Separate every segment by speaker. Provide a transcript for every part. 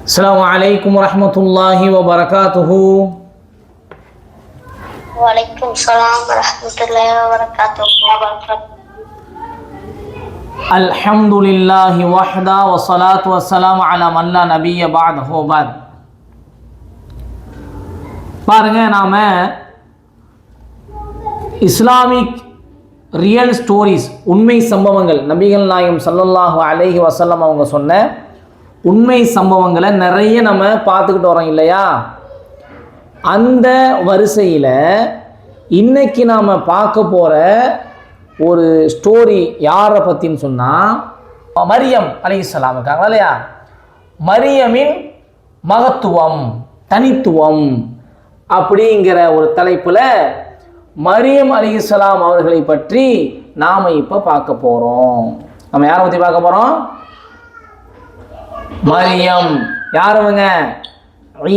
Speaker 1: السلام عليكم ورحمة الله وبركاته.
Speaker 2: وعليكم السلام ورحمة الله وبركاته.
Speaker 1: الحمد لله وحده والصلاة والسلام على من لا نبي بعده بعد. பாருங்க, நாம Islamic real stories, உண்மை சம்பவங்கள், நபிகள் நாயகம் ஸல்லல்லாஹு அலைஹி வஸல்லம் அவங்க சொன்ன உண்மை சம்பவங்களை நிறைய நம்ம பார்த்துக்கிட்டு வரோம் இல்லையா? அந்த வரிசையில் இன்னைக்கு நாம் பார்க்க போகிற ஒரு ஸ்டோரி யாரை பற்றின்னு சொன்னால், மரியம் அலைஹிஸ்ஸலாம் இருக்காங்களா இல்லையா? மரியமின் மகத்துவம், தனித்துவம் அப்படிங்கிற ஒரு தலைப்பில் மரியம் அலைஹிஸ்ஸலாம் அவர்களை பற்றி நாம் இப்போ பார்க்க போகிறோம். நம்ம யாரை பற்றி பார்க்க போகிறோம்? மரியம். யாருவங்க?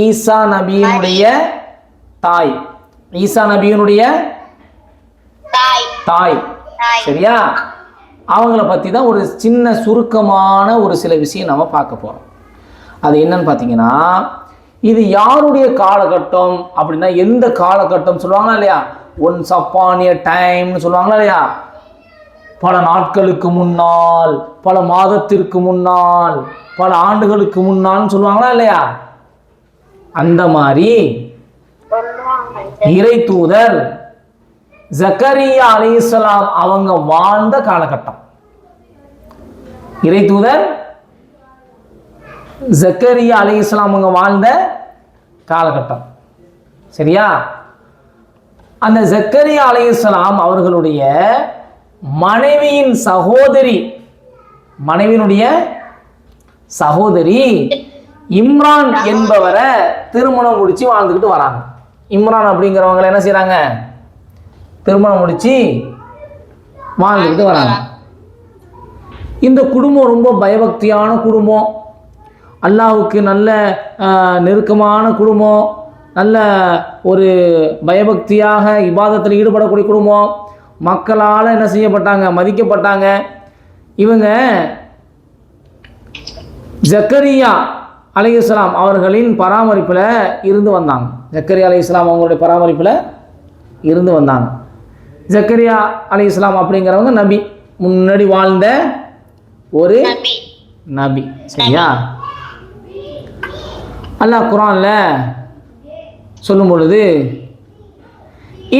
Speaker 1: ஈசா நபியினுடைய தாய். ஈசா நபியினுடைய தாய். சரியா? அவங்கள பற்றி தான் ஒரு சின்ன சுருக்கமான ஒரு சில விஷயம் நம்ம பார்க்க போகிறோம். அது என்னன்னு பார்த்தீங்கன்னா, இது யாருடைய காலகட்டம் அப்படின்னா, எந்த காலகட்டம் சொல்லுவாங்களா இல்லையா? ஒன்ஸ் அப்பான் எ டைம்னு சொல்லுவாங்களா இல்லையா? பல நாட்களுக்கு முன்னால், பல மாதத்திற்கு முன்னால், பல ஆண்டுகளுக்கு முன்னால்னு சொல்லுவாங்களா இல்லையா? அந்த மாதிரி இறை தூதர் ஜக்கரியா அலைஹிஸ்ஸலாம் அவங்க வாழ்ந்த காலகட்டம். இறை தூதர் ஜக்கரியா அலைஹிஸ்ஸலாம் அவங்க வாழ்ந்த காலகட்டம். சரியா? அந்த ஜக்கரியா அலைஹிஸ்ஸலாம் அவர்களுடைய மனைவியின் சகோதரி இம்ரான் என்பவரை திருமணம் முடிச்சு வாழ்ந்துக்கிட்டு வராங்க. இம்ரான் அப்படிங்கிறவங்களை என்ன செய்யறாங்க? திருமணம் முடிச்சு வாழ்ந்துக்கிட்டு வராங்க. இந்த குடும்பம் ரொம்ப பயபக்தியான குடும்பம், அல்லாஹ்வுக்கு நல்ல நெருக்கமான குடும்பம், நல்ல ஒரு பயபக்தியாக இபாதத்தில் ஈடுபடக்கூடிய குடும்பம், மக்களால் என்ன செய்யப்பட்டாங்க? மதிக்கப்பட்டாங்க. இவங்க ஜக்கரியா அலைஹிஸ்ஸலாம் அவர்களின் பராமரிப்பில் இருந்து வந்தாங்க. ஜக்கரியா அலைஹிஸ்ஸலாம் அவங்களுடைய பராமரிப்பில் இருந்து வந்தாங்க. ஜக்கரியா அலைஹிஸ்ஸலாம் அப்படிங்கிறவங்க நபி, முன்னாடி வாழ்ந்த ஒரு நபி. சரியா? அல்லாஹ் குர்ஆன்ல சொல்லும் பொழுது,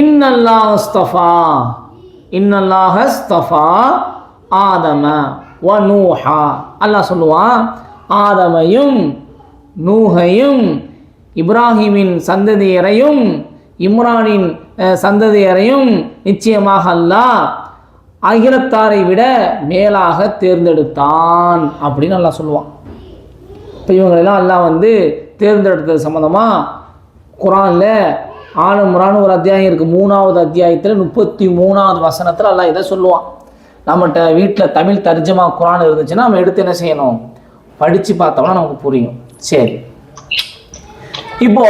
Speaker 1: இன்னல்லாஹ் அஸ்தஃபா ஆதம வ நூஹா. அல்லாஹ் சொல்லுவான், ஆதமையும் நூஹையும் இப்ராஹிமின் சந்ததியரையும் இம்ரானின் சந்ததியரையும் நிச்சயமாக அல்லாஹ் அகிலத்தாரை விட மேலாக தேர்ந்தெடுத்தான் அப்படின்னு அல்லாஹ் சொல்லுவான். இப்போ இவங்களெல்லாம் அல்லாஹ் தேர்ந்தெடுத்தது சம்மந்தமாக குர்ஆனில் ஆல் இம்ரான் ஒரு அத்தியாயம் இருக்குது. 3வது அத்தியாயத்தில் 33வது வசனத்தில் அல்லாஹ் இதை சொல்லுவான். நம்மகிட்ட வீட்டில் தமிழ் தர்ஜமா குர்ஆன் இருந்துச்சுன்னா நம்ம எடுத்து என்ன செய்யணும்? படித்து பார்த்தோம்னா நமக்கு புரியும். சரி, இப்போ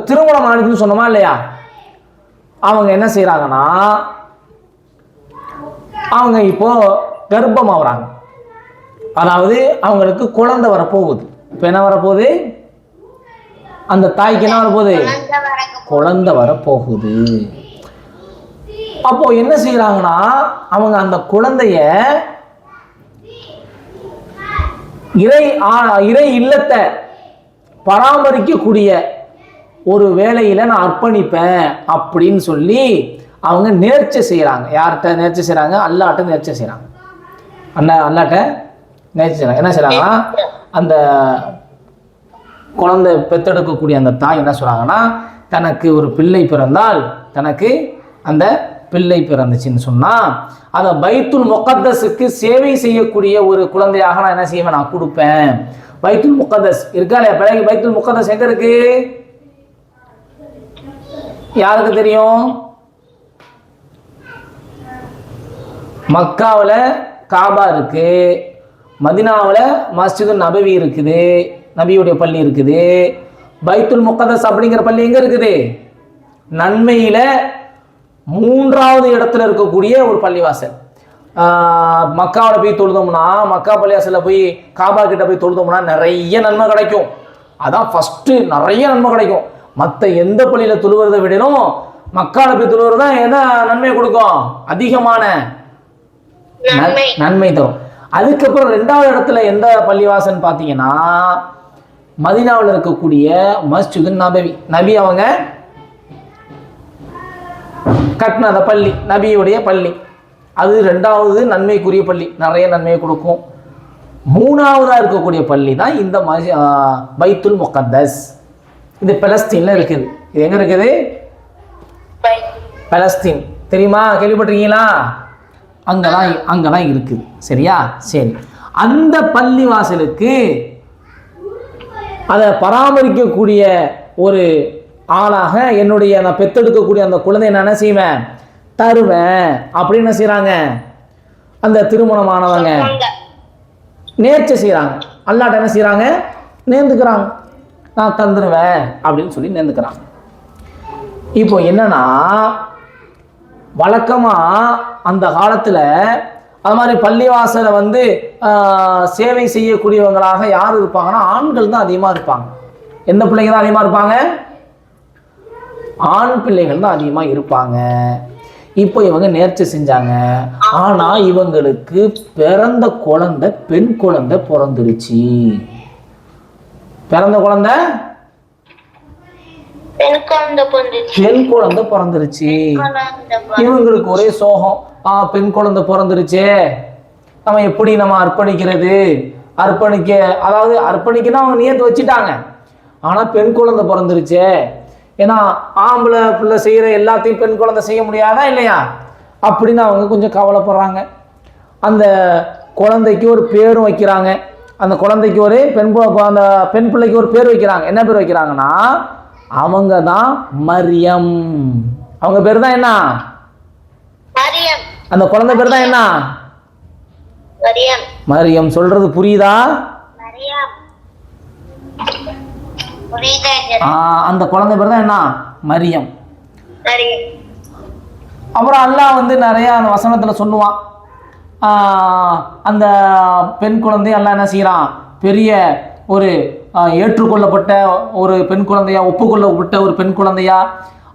Speaker 1: திருமணம் ஆனதுன்னு சொன்னோமா இல்லையா? அவங்க என்ன செய்கிறாங்கன்னா, அவங்க இப்போ கர்ப்பமாகறாங்க. அதாவது அவங்களுக்கு குழந்தை வரப்போகுது. இப்போ என்ன வரப்போகுது? அந்த தாய்க்கு என்ன வரப்போகுது? குழந்தை வரப்போகுது. அப்போ என்ன செய்யறாங்கன்னா, அவங்க அந்த குழந்தைய இறை இல்லத்தை பராமரிக்கக்கூடிய ஒரு வேலையில நான் அர்ப்பணிப்பேன் அப்படின்னு சொல்லி அவங்க நேர்ச்சை செய்யறாங்க. யார்கிட்ட நேர்ச்சை செய்யறாங்க? அல்லாஹ்ட்ட நேர்ச்சை செய்யறாங்க. அல்லாஹ்ட்ட நேர்ச்சை செய்யறாங்க. என்ன செய்யறாங்கன்னா, அந்த குழந்தை பெத்தெடுக்கக்கூடிய அந்த தாய் என்ன சொல்றாங்கன்னா, தனக்கு ஒரு பிள்ளை பிறந்தால், தனக்கு அந்த பிள்ளை பிறந்துச்சுன்னு சொன்னால் அதை பைத்துல் முகத்தஸுக்கு சேவை செய்யக்கூடிய ஒரு குழந்தையாக நான் என்ன செய்வேன்? நான் கொடுப்பேன். பைத்துல் முகத்தஸ் இருக்கா இல்லையா? பிறகு பைத்துல் முகத்தஸ் எங்க இருக்கு? யாருக்கு தெரியும்? மக்காவில் காபா இருக்கு, மதினாவில் மஸ்ஜிது நபவி இருக்குது, நபியுடைய பள்ளி இருக்குது. பைத்துல் முகத்தஸ் அப்படிங்கிற பள்ளி எங்க இருக்குது? நன்மையில 3வது இடத்துல இருக்கக்கூடிய ஒரு பள்ளிவாசல். மக்காவில் போய் தொழுதோம்னா, மக்கா பள்ளியாசலில் போய் காபா கிட்ட போய் தொழுதோம்னா நிறைய நன்மை கிடைக்கும். அதான் ஃபஸ்ட்டு நிறைய நன்மை கிடைக்கும். மற்ற எந்த பள்ளியில் தொழுவதை விடணும் மக்காவில் போய் தொழுவது தான் என்ன நன்மை கொடுக்கும், அதிகமான நன்மை தரும். அதுக்கப்புறம் 2வது இடத்துல எந்த பள்ளிவாசல் பார்த்தீங்கன்னா மதீனாவில் இருக்கக்கூடிய மஸ்ஜிது நபவி. நபி அவங்க கட்டின அந்த பள்ளி, நபியுடைய பள்ளி, அது 2வது நன்மைக்குரிய பள்ளி, நிறைய நன்மையை கொடுக்கும். 3வதா இருக்கக்கூடிய பள்ளி தான் இந்த பைத்துல் முகத்தஸ். இது பலஸ்தீன்ல இருக்குது. இது எங்க இருக்குது? பலஸ்தீன். தெரியுமா? கேள்விப்பட்டிருக்கீங்களா? அங்கதான் இருக்குது. சரியா? சரி. அந்த பள்ளி வாசலுக்கு அதை பராமரிக்கக்கூடிய ஒரு ஆளாக நான் பெத்தெடுக்கக்கூடிய அந்த குழந்தைய நான் என்ன செய்வேன், தருவேன் அப்படின்னு என்ன செய்யறாங்க, அந்த திருமணமானவங்க நேர்ச்சை செய்யறாங்க. அல்லாட்ட என்ன செய்யறாங்க, நேர்ந்துக்கிறாங்க. நான் தந்துருவேன் அப்படின்னு சொல்லி நேர்ந்துக்கிறாங்க. இப்போ என்னன்னா வழக்கமா அந்த காலத்துல அது மாதிரி பள்ளிவாசலை சேவை செய்யக்கூடியவங்களாக யார் இருப்பாங்கன்னா ஆண்கள் தான் அதிகமா இருப்பாங்க. எந்த பிள்ளைங்க தான் அதிகமா இருப்பாங்க? ஆண் பிள்ளைகள் தான் அதிகமா இருப்பாங்க. இப்போ இவங்க நேர்ச்சி செஞ்சாங்க. ஆனா இவங்களுக்கு பிறந்த குழந்தை பெண் குழந்தை பிறந்துருச்சு. பிறந்த குழந்தை பெண் குழந்தை பிறந்துருச்சு. இவங்களுக்கு ஒரே சோகம். பெண் குழந்தை பிறந்துருச்சே, நம்ம எப்படி நம்ம அர்ப்பணிக்கிறது? அதாவது அர்ப்பணிக்கணும் அவங்க நியத்து வச்சுட்டாங்க. ஆனா பெண் குழந்தை பிறந்துருச்சே, ஏன்னா ஆம்பளை பிள்ளை செய்யற எல்லாத்தையும் பெண் குழந்தை செய்ய முடியாதா இல்லையா அப்படின்னு அவங்க கொஞ்சம் கவலைப்படுறாங்க. அந்த குழந்தைக்கு ஒரு பேரும் வைக்கிறாங்க. அந்த குழந்தைக்கு ஒரு அந்த பெண் பிள்ளைக்கு ஒரு பேர் வைக்கிறாங்க. என்ன பேர் வைக்கிறாங்கன்னா அவங்க தான் மரியம். அவங்க பேர் தான் என்ன? அந்த குழந்தை பேர் தான் என்ன? மரியம். சொல்றது புரியுதா? அந்த குழந்தை பேர் தான் என்ன? மரியம். அப்புறம் அல்லாஹ் நிறைய அந்த வசனத்துல சொல்லுவான், அந்த பெண் குழந்தை அல்லாஹ் என்ன செய்யறான், பெரிய ஒரு ஏற்றுக்கொள்ளப்பட்ட ஒரு பெண் குழந்தையா, ஒப்புக்கொள்ளப்பட்ட ஒரு பெண் குழந்தையா,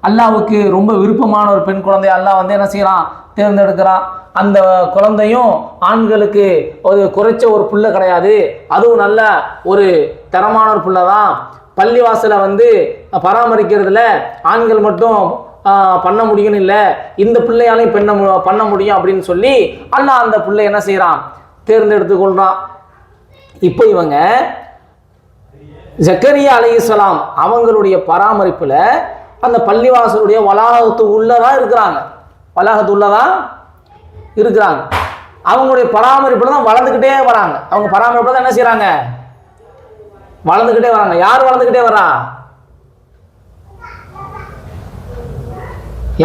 Speaker 1: அல்லாஹ்வுக்கு ரொம்ப விருப்பமான ஒரு பெண் குழந்தையா அல்லாஹ் என்ன செய்யறான், தேர்ந்தெடுக்கிறான். அந்த குழந்தையும் ஆண்களுக்கு ஒரு குறைச்ச ஒரு புள்ள கிடையாது, அதுவும் நல்ல ஒரு தரமான ஒரு புள்ள தான். பள்ளிவாசலை பராமரிக்கிறதுல ஆண்கள் மட்டும் பண்ண முடியும்னு இல்லை, இந்த பிள்ளையாலையும் பண்ண முடியும் அப்படின்னு சொல்லி அல்லாஹ் அந்த பிள்ளை என்ன செய்யறான், தேர்ந்தெடுத்து கொள்றான். இப்போ இவங்க ஜக்கரியா அலைஹிஸ்ஸலாம் அவங்களுடைய பராமரிப்புல அந்த பள்ளிவாசலுடைய வளாகத்து உள்ளதா இருக்கிறாங்க. அவங்களுடைய பராமரிப்புல தான் வளர்ந்துக்கிட்டே வராங்க. அவங்க பராமரிப்புல தான் என்ன செய்யறாங்க, வளர்ந்துக்கிட்டே வராங்க. யார் வளர்ந்துக்கிட்டே வரா?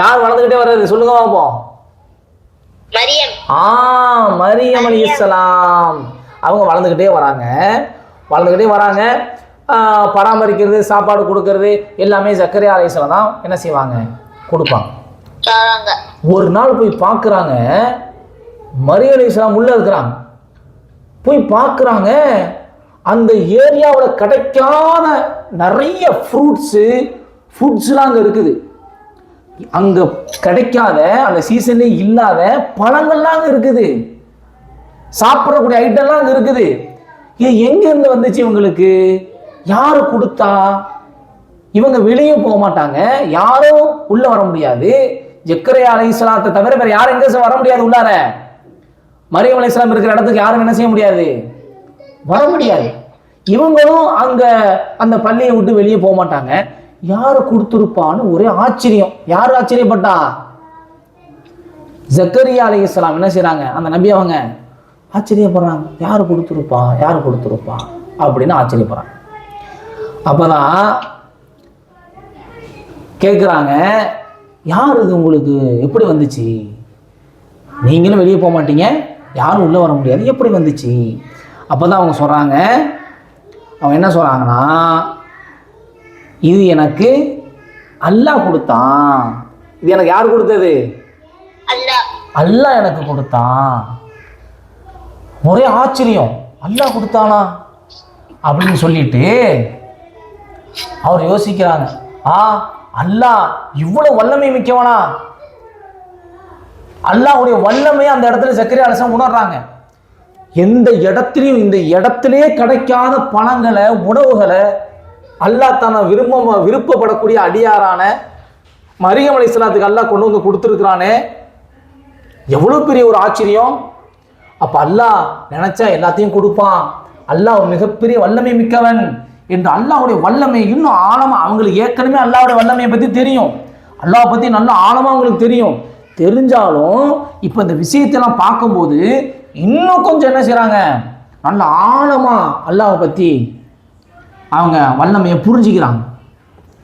Speaker 1: யார் வளர்ந்துக்கிட்டே வர்றது சொல்லுங்க பாப்போம். மரியம் அலைஹிஸ்ஸலாம் அவங்க வளர்ந்துக்கிட்டே வராங்க. பராமரிக்கிறது, சாப்பாடு கொடுக்கறது எல்லாமே ஜக்கரியா அலைஹிஸ்ஸலாம் தான் என்ன செய்வாங்க, கொடுப்பாங்க. ஒரு நாள் போய் பார்க்குறாங்க, மரியம் அலைஹிஸ்ஸலாம் உள்ள இருக்கிறாங்க. போய் பார்க்குறாங்க, அந்த ஏரியாவில் கிடைக்காத நிறைய ஃபுட்ஸ்லாம் அங்கே இருக்குது. அங்கே கிடைக்காத, அந்த சீசன்லே இல்லாத பழங்கள்லாம் அங்கே இருக்குது, சாப்பிடக்கூடிய ஐட்டம்லாம் அங்கே இருக்குது. எங்கேருந்து வந்துச்சு இவங்களுக்கு, யாரு கொடுத்தா? இவங்க வெளியே போக மாட்டாங்க, யாரும் உள்ள வர முடியாது. ஜக்கரியா அலைஹிஸ்ஸலாத்தை தவிர வேற யாரும் எங்க வர முடியாது உள்ளார. மரியம் அலைஹிஸ்ஸலாம் இருக்கிற இடத்துக்கு யாரும் என்ன செய்ய முடியாது, வர முடியாது. இவங்களும் அங்க அந்த பள்ளியை விட்டு வெளியே போக மாட்டாங்க. யாரு கொடுத்துருப்பான்னு ஒரே ஆச்சரியம். யாரு ஆச்சரியப்பட்டா? ஜக்கரியா அலைஹிஸ்ஸலாம் என்ன செய்யறாங்க, அந்த நபி அவங்க ஆச்சரியப்படுறாங்க. யாரு கொடுத்துருப்பா அப்படின்னு ஆச்சரியப்படுறாங்க. அப்பதான் கேட்குறாங்க, யார் இது, உங்களுக்கு எப்படி வந்துச்சு? நீங்களும் வெளியே போக மாட்டீங்க, யாரும் உள்ள வர முடியாது, எப்படி வந்துச்சு? அப்பதான் அவங்க சொல்றாங்க, அவங்க என்ன சொல்றாங்கன்னா, இது எனக்கு அல்லாஹ் கொடுத்தான். இது எனக்கு யார் கொடுத்தது? அல்லாஹ் எனக்கு கொடுத்தான். ஒரே ஆச்சரியம், அல்லாஹ் கொடுத்தானா அப்படின்னு சொல்லிட்டு அவர் யோசிக்கிறாங்க. அல்லாஹ் இவ்வளவு வல்லமை மிக்கவனா? அல்லாஹ்வுடைய வல்லமையை அந்த இடத்துல ஜக்கரியா அலைஹிஸ்ஸலாம் உணர்றாங்க. எந்த இடத்துலையும் இந்த இடத்திலே கிடைக்காத பழங்களை, உணவுகளை அல்லாஹ் தான விருப்பப்படக்கூடிய அடியாரான மரியம் அலைஹிஸ்ஸலாத்துக்கு அல்லாஹ் கொண்டு வந்து கொடுத்துருக்கிறானே, எவ்வளவு பெரிய ஒரு ஆச்சரியம். அப்ப அல்லாஹ் நினைச்சா எல்லாத்தையும் கொடுப்பான். அல்லாஹ் மிகப்பெரிய வல்லமை மிக்கவன் என்று அல்லாஹ்வுடைய வல்லமை இன்னும் ஆழமா, அவங்களுக்கு ஏற்கனவே அல்லாஹ்வுடைய வல்லமையை பத்தி தெரியும், அல்லாஹ் பத்தி நல்ல ஆழமா அவங்களுக்கு தெரியும். தெரிஞ்சாலும் இப்ப இந்த விஷயத்தெல்லாம் பார்க்கும்போது இன்னும் கொஞ்சம் என்ன செய்றாங்க, நல்ல ஆழமா அல்லாஹ் பத்தி அவங்க வல்லமையை புரிஞ்சுக்கிறாங்க.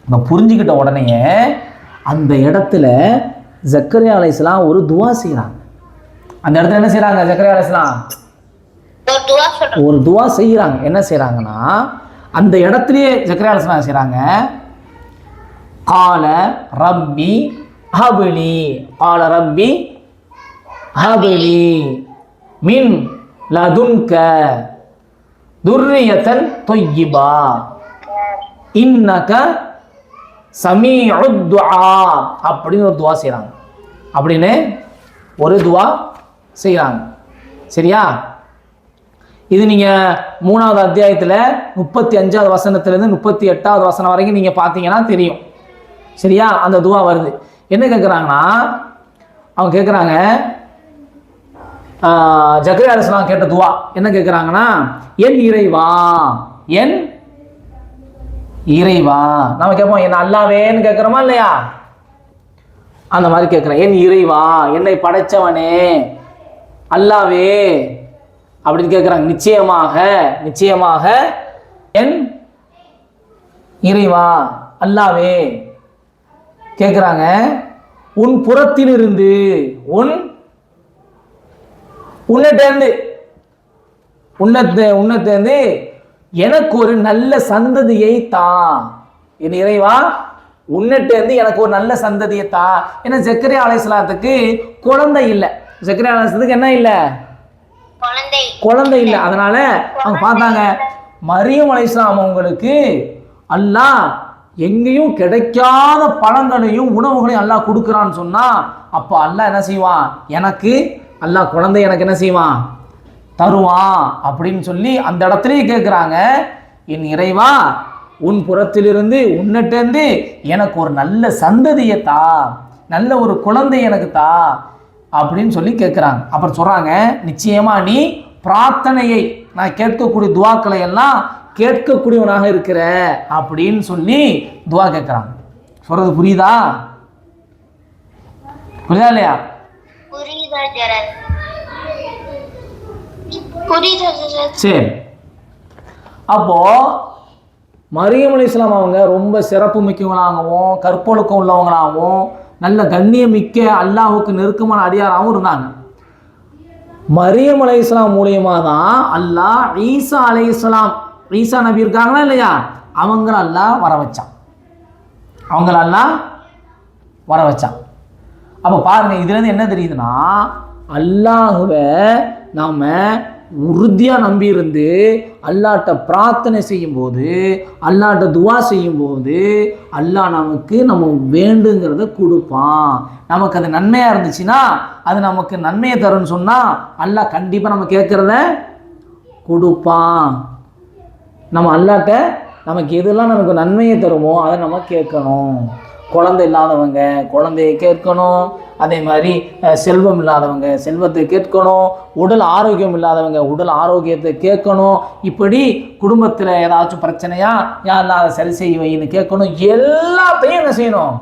Speaker 1: இப்போ புரிஞ்சுக்கிட்ட உடனே அந்த இடத்துல ஜக்கரியா அலைஹிஸ்ஸலாம் ஒரு துவா செய்கிறாங்க. அந்த இடத்துல என்ன செய்கிறாங்க, ஜக்கரியா அலைஹிஸ்ஸலாம் ஒரு துவா செய்கிறாங்க. என்ன செய்கிறாங்கன்னா, அந்த இடத்துலயே ஜக்கரியா அலைஹிஸ்ஸலாம் செய்கிறாங்க, கால ரப்பி ஹபிலி, கால ரப்பி ஹபிலி மின் லதுன்க துர்ரியத்தன் தொய்யிபா இன்னக சமீஉத் துஆ அப்படின்னு ஒரு துவா செய்கிறாங்க. அப்படின்னு ஒரு துவா செய்கிறாங்க. சரியா? இது நீங்கள் 3வது அத்தியாயத்தில் 35வது வசனத்திலேருந்து 38வது வசனம் வரைக்கும் நீங்கள் பார்த்தீங்கன்னா தெரியும். சரியா? அந்த துவா வருது. என்ன கேட்குறாங்கன்னா, அவங்க கேட்குறாங்க, ஜக்கரியா அலைஹிஸ்ஸலாம் கேட்ட துவா என்ன கேட்குறாங்கன்னா, என் இறைவா, என் இறைவா. நம்ம கேட்போம் என்ன அல்லாவேன்னு கேட்குறோமா இல்லையா? அந்த மாதிரி கேட்குறேன், என் இறைவா, என்னை படைச்சவனே அல்லாவே அப்படின்னு கேட்குறாங்க. நிச்சயமாக நிச்சயமாக என் இறைவா அல்லாவே கேட்குறாங்க, உன் புறத்திலிருந்து உன்னத்தேர்ந்து எனக்கு ஒரு நல்ல சந்ததியை தா. என் இறைவா, உன்னட்டேர்ந்து எனக்கு ஒரு நல்ல சந்ததியை தா. ஏன்னா ஜக்கரியா அலைஹிஸ்ஸலாத்துக்கு குழந்தை இல்லை. ஜக்கரியா அலைஹிஸ்ஸலாத்துக்கு என்ன இல்லை, குழந்தை இல்லை. அதனால அவங்க பார்த்தாங்க, மரியம் அலைஹிஸ்ஸலாம் அவங்களுக்கு அல்லாஹ் எங்கேயும் கிடைக்காத பழங்களையும் உணவுகளையும் அல்லாஹ் கொடுக்குறான்னு சொன்னா, அப்போ அல்லாஹ் என்ன செய்வான், எனக்கு அல்லாஹ் குழந்தை எனக்கு என்ன செய்வான், தருவான் அப்படின்னு சொல்லி அந்த இடத்துலயே கேட்குறாங்க, என் இறைவா, உன் புறத்திலிருந்து உன்னிட்டேந்து எனக்கு ஒரு நல்ல சந்ததியை தா, நல்ல ஒரு குழந்தை எனக்கு தா அப்படின்னு சொல்லி கேட்குறாங்க. அப்புறம் சொல்றாங்க, நிச்சயமா நீ பிரார்த்தனையை, நான் கேட்கக்கூடிய துவாக்களை எல்லாம் கேட்கக்கூடியவனாக இருக்கிற அப்படின்னு சொல்லி துவா கேட்குறாங்க. சொல்றது புரியுதா? புரியுதா இல்லையா? சரி. அப்போ மரியம் அலைஹிஸ்ஸலாம் அவங்க ரொம்ப சிறப்பு மிக்கவங்களாகவும் கற்பொழுக்கம் உள்ளவங்களாகவும் நல்ல கண்ணியமிக்க அல்லாஹுக்கு நெருக்கமான அடியாராகவும் இருந்தாங்க. மரியம் அலைஹிஸ்ஸலாம் மூலியமா தான் அல்லாஹ் ஈசா அலைஹிஸ்ஸலாம், ஈசா நபி இருக்காங்களா இல்லையா, அவங்கள அல்லாஹ் வர வச்சான். அப்போ பாருங்க, இதுலேருந்து என்ன தெரியுதுன்னா, அல்லாஹுவை நாம் உறுதியாக நம்பி இருந்து அல்லாஹ்ட்ட பிரார்த்தனை செய்யும்போது, அல்லாஹ்ட்ட துவா செய்யும்போது அல்லாஹ் நமக்கு நம்ம வேண்டுங்கிறத கொடுப்பான். நமக்கு அது நன்மையாக இருந்துச்சுன்னா, அது நமக்கு நன்மையை தரும்னு சொன்னால் அல்லாஹ் கண்டிப்பாக நம்ம கேட்குறத கொடுப்பான். நம்ம அல்லாஹ்ட்ட நமக்கு எதெல்லாம் நமக்கு நன்மையை தருமோ அதை நம்ம கேட்கணும். குழந்தை இல்லாதவங்க குழந்தையை கேட்கணும், அதே மாதிரி செல்வம் இல்லாதவங்க செல்வத்தை கேட்கணும், உடல் ஆரோக்கியம் இல்லாதவங்க உடல் ஆரோக்கியத்தை கேட்கணும். இப்படி குடும்பத்தில் ஏதாச்சும் பிரச்சனையா யாரெல்லாம் அதை சரி செய்ய வைன்னு கேட்கணும். எல்லாத்தையும் என்ன செய்யணும்,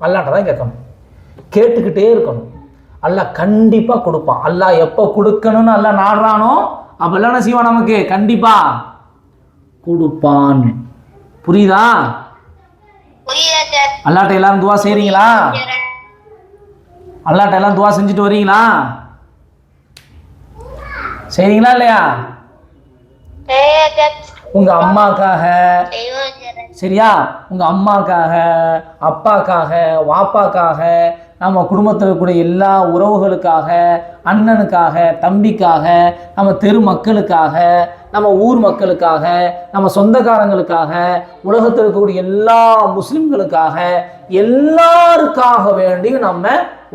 Speaker 1: அல்லாஹ்ட்ட தான் கேட்கணும், கேட்டுக்கிட்டே இருக்கணும். அல்லாஹ் கண்டிப்பாக கொடுப்பான். அல்லாஹ் எப்போ கொடுக்கணும்னு அல்லாஹ் நாடுறானோ அப்பெல்லாம் என்ன செய்வான், நமக்கு கண்டிப்பாக கொடுப்பான். புரியுதா? அல்லாஹ்ட்ட எல்லாரும் துவா செய்றீங்களா? அல்லாஹ்ட்ட எல்லாம் துவா செஞ்சுட்டு வரீங்களா? செய்றீங்களா இல்லையா? உங்க அம்மாக்காக, சரியா, உங்க அம்மாக்காக, அப்பாக்காக, வாப்பாக்காக, நம்ம குடும்பத்தில் இருக்கக்கூடிய எல்லா உறவுகளுக்காக, அண்ணனுக்காக, தம்பிக்காக, நம்ம தெரு மக்களுக்காக, நம்ம ஊர் மக்களுக்காக, நம்ம சொந்தக்காரங்களுக்காக, உலகத்தில் இருக்கக்கூடிய எல்லா முஸ்லிம்களுக்காக, எல்லாருக்காக வேண்டியும் நம்ம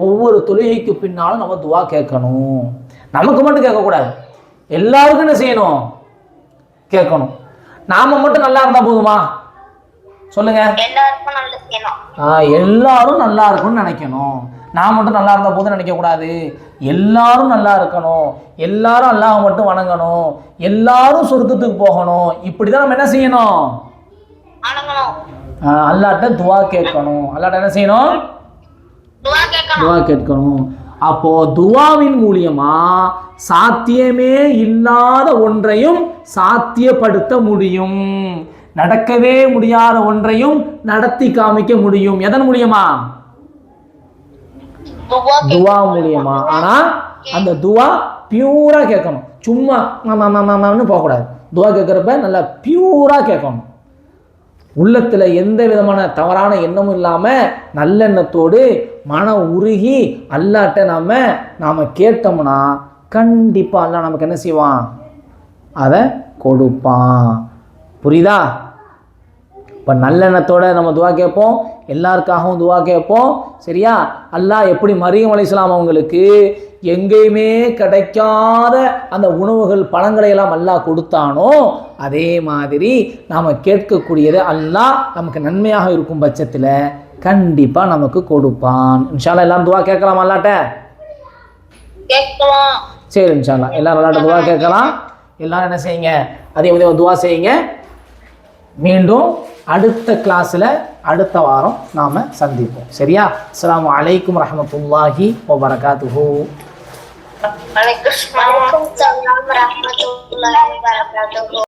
Speaker 1: ஒவ்வொரு தொழுகைக்கு பின்னாலும் நம்ம துவா கேட்கணும். நமக்கு மட்டும் கேட்கக்கூடாது, எல்லாருக்கும் என்ன செய்யணும்? கேட்கணும். நாம மட்டும் நல்லா இருந்தா போதுமா? சொல்லுங்க. எல்லாரும் நல்லா இருக்கும்னு நினைக்கணும். நான் மட்டும் நல்லா இருந்தா போதும் நினைக்க கூடாது. எல்லாரும் நல்லா இருக்கணும், எல்லாரும் அல்லாஹ் மட்டும் வணங்கணும், எல்லாரும் சொர்க்கத்துக்கு போகணும். இப்படிதான் நம்ம என்ன செய்யணும்? அல்லாஹ்ட்ட துவா கேட்கணும். அல்லாஹ்ட்ட என்ன செய்யணும்? துவா கேட்கணும். அப்போ துவாவின் மூலியமா சாத்தியமே இல்லாத ஒன்றையும் சாத்தியப்படுத்த முடியும், நடக்கவே முடியாத ஒன்றையும் நடத்தி காமிக்க முடியும். எதன் மூலியமா? துவா மூலியமா. ஆனா அந்த துவா பியூரா கேட்கணும். சும்மா போகக்கூடாது. துவா கேட்கிறப்ப நல்லா பியூரா கேட்கணும். உள்ளத்துல எந்த விதமான தவறான எண்ணமும் இல்லாம நல்லெண்ணத்தோடு மன உருகி அல்லாஹ்ட்ட நாம கேட்டோம்னா கண்டிப்பா அல்லாஹ் நமக்கு என்ன செய்வான்? அதை கொடுப்பான். புரியுதா? இப்போ நல்லெண்ணத்தோட நம்ம துவா கேட்போம், எல்லாருக்காகவும் துவா கேட்போம். சரியா? அல்லாஹ் எப்படி மரியம் அலைஹிஸ்ஸலாம் அவங்களுக்கு எங்கேயுமே கிடைக்காத அந்த உணவுகள், பழங்களை எல்லாம் அல்லாஹ் கொடுத்தானோ, அதே மாதிரி நாம் கேட்கக்கூடியது அல்லாஹ் நமக்கு நன்மையாக இருக்கும் பட்சத்தில் கண்டிப்பாக நமக்கு கொடுப்பான். இன்ஷா அல்லாஹ் எல்லாரும் துவா கேட்கலாம் அல்லாஹ்ட்ட? சரி, இன்ஷா அல்லாஹ் எல்லாரும் அல்லாஹ்ட்ட துவா கேட்கலாம். எல்லாரும் என்ன செய்யுங்க? அதே மாதிரி துவா செய்யுங்க. மீண்டும் அடுத்த கிளாஸில் அடுத்த வாரம் நாம் சந்திப்போம். சரியா? அஸ்ஸலாமு அலைக்கும் வரஹ்மத்துல்லாஹி வபரகாத்துஹு.
Speaker 2: வலைக்கும் ஸலாம் வரஹ்மத்துல்லாஹி வபரகாத்துஹு.